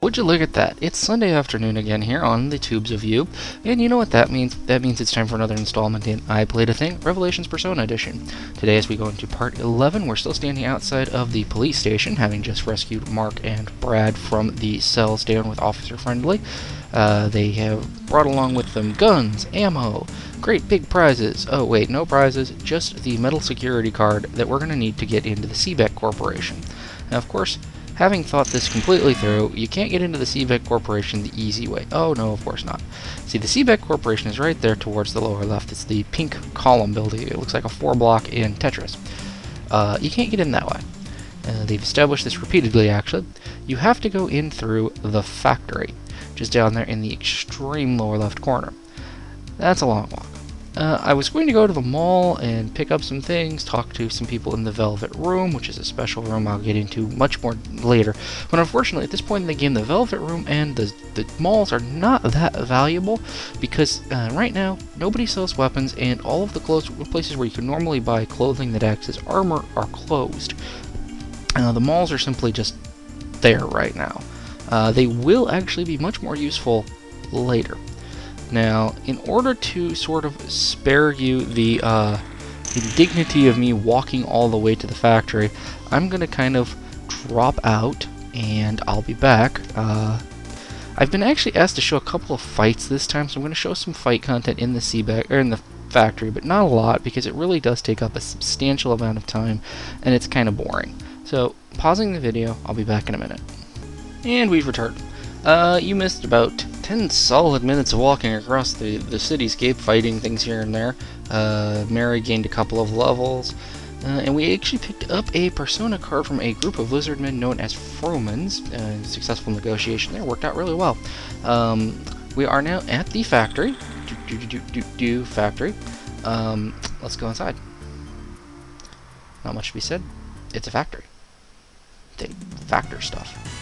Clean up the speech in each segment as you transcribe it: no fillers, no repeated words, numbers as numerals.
Would you look at that? It's Sunday afternoon again here on the Tubes of You, and you know what that means? That means it's time for another installment in I Played a Thing, Revelations Persona Edition. Today, as we go into part 11, we're still standing outside of the police station, having just rescued Mark and Brad from the cells down with Officer Friendly. They have brought along with them guns, ammo, great big prizes. Oh wait, no prizes, just the metal security card that we're going to need to get into the Seebeck Corporation. Now, of course, having thought this completely through, you can't get into the Seebeck Corporation the easy way. Oh, no, of course not. See, the Seebeck Corporation is right there towards the lower left. It's the pink column building. It looks like a 4-block in Tetris. You can't get in that way. They've established this repeatedly, actually. You have to go in through the factory, just down there in the extreme lower left corner. That's a long walk. I was going to go to the mall and pick up some things, talk to some people in the Velvet Room, which is a special room I'll get into much more later. But unfortunately, at this point in the game, the Velvet Room and the malls are not that valuable because right now, nobody sells weapons, and all of the places where you can normally buy clothing that acts as armor are closed. The malls are simply just there right now. They will actually be much more useful later. Now, in order to sort of spare you the indignity of me walking all the way to the factory, I'm going to kind of drop out, and I'll be back. I've been actually asked to show a couple of fights this time, so I'm going to show some fight content in the Seebeck, or in the factory, but not a lot, because it really does take up a substantial amount of time, and it's kind of boring. So, pausing the video, I'll be back in a minute. And we've returned. You missed about 10 solid minutes of walking across the cityscape, fighting things here and there. Mary gained a couple of levels, and we actually picked up a Persona card from a group of lizardmen known as Fromans. Successful negotiation there, worked out really well. We are now at the factory. Factory. Let's go inside. Not much to be said. It's a factory. They factor stuff.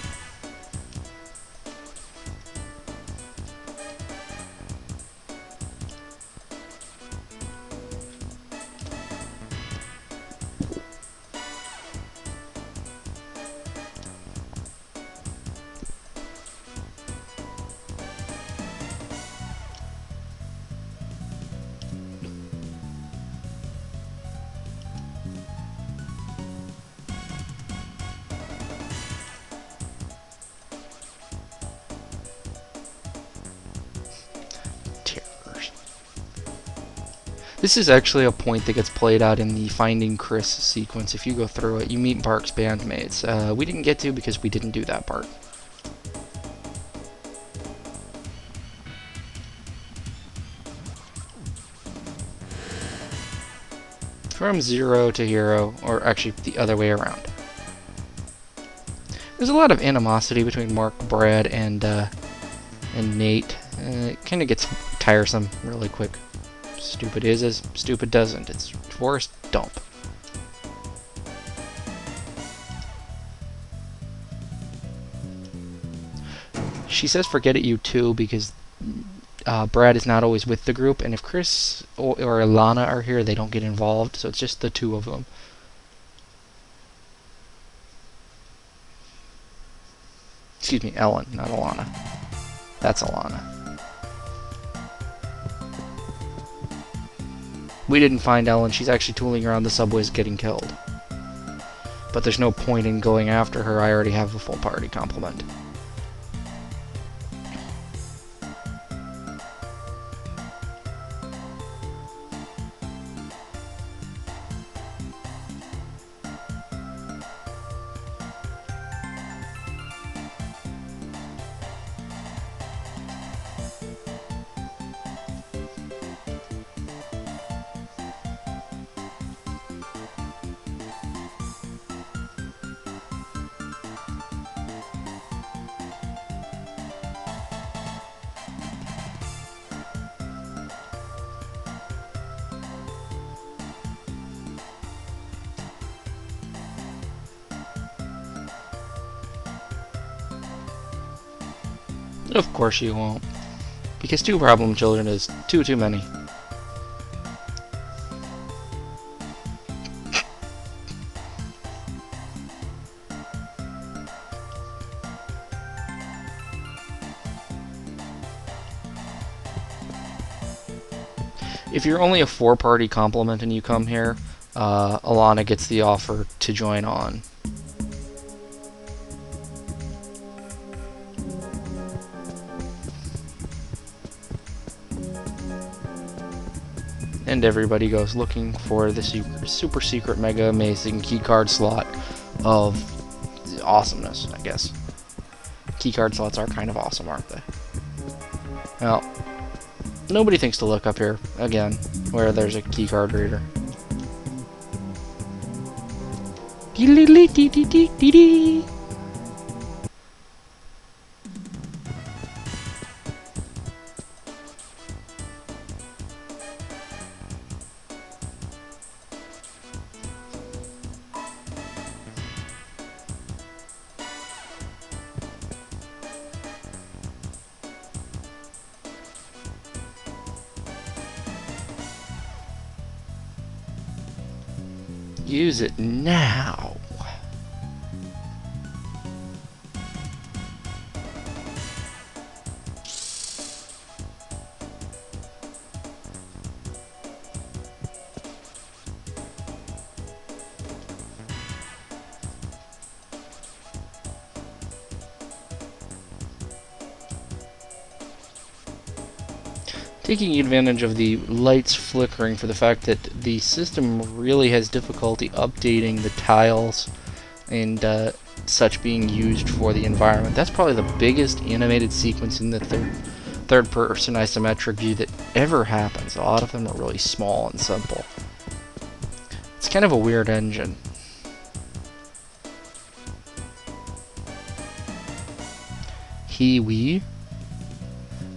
This is actually a point that gets played out in the Finding Chris sequence. If you go through it, you meet Bark's bandmates. We didn't get to because we didn't do that part. From zero to hero, or actually the other way around. There's a lot of animosity between Mark, Brad, and Nate. It kind of gets tiresome really quick. Stupid is as stupid doesn't. It's forest dump. She says forget it, you too, because Brad is not always with the group, and if Chris or Ilana are here, they don't get involved, so it's just the two of them. Excuse me, Ellen, not Ilana. That's Ilana. We didn't find Ellen. She's actually tooling around the subways getting killed. But there's no point in going after her. I already have a full party complement. Of course you won't. Because 2 problem children is too many. If you're only a 4-party complement and you come here, Alana gets the offer to join on. And everybody goes looking for the super secret mega amazing keycard slot of awesomeness, I guess. Keycard slots are kind of awesome, aren't they? Well, nobody thinks to look up here, again, where there's a keycard reader. Use it now. Taking advantage of the lights flickering for the fact that the system really has difficulty updating the tiles and such being used for the environment. That's probably the biggest animated sequence in the third person isometric view that ever happens. A lot of them are really small and simple. It's kind of a weird engine. He-wee?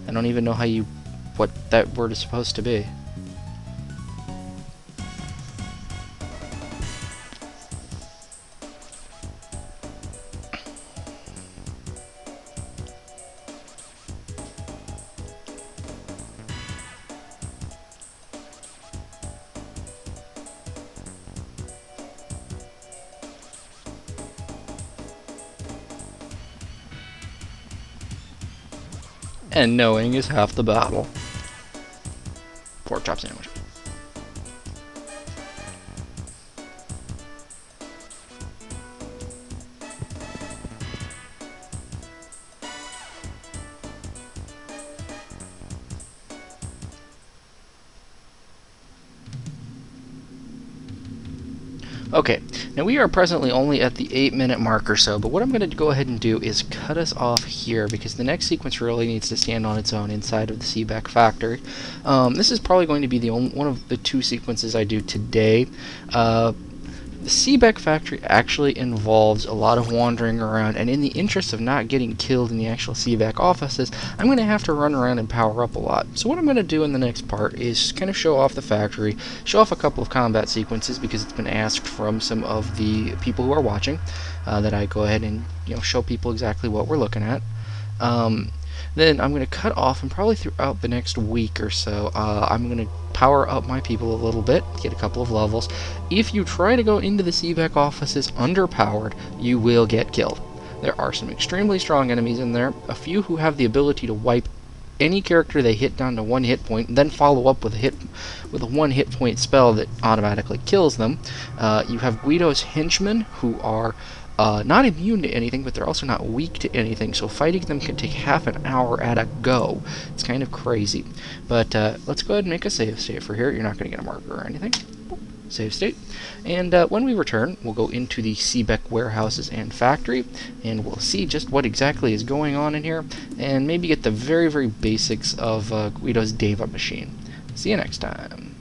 I don't even know what that word is supposed to be. And knowing is half the battle. Pork chop sandwich. Okay, now we are presently only at the 8-minute mark or so, but what I'm going to go ahead and do is cut us off here, because the next sequence really needs to stand on its own inside of the Seebeck factory. This is probably going to be one of the 2 sequences I do today. The Seebeck factory actually involves a lot of wandering around, and in the interest of not getting killed in the actual Seebeck offices, I'm going to have to run around and power up a lot. So what I'm going to do in the next part is kind of show off the factory, show off a couple of combat sequences, because it's been asked from some of the people who are watching that I go ahead and show people exactly what we're looking at. Then I'm going to cut off, and probably throughout the next week or so, I'm going to power up my people a little bit, get a couple of levels. If you try to go into the Seebeck offices underpowered, you will get killed. There are some extremely strong enemies in there, a few who have the ability to wipe any character they hit down to 1 hit point, and then follow up with a 1 hit point spell that automatically kills them. You have Guido's henchmen, who are not immune to anything, but they're also not weak to anything, so fighting them can take half an hour at a go. It's kind of crazy. But let's go ahead and make a save state for here. You're not going to get a marker or anything. Save state. And when we return, we'll go into the Seebeck warehouses and factory, and we'll see just what exactly is going on in here, and maybe get the very, very basics of Guido's Deva machine. See you next time.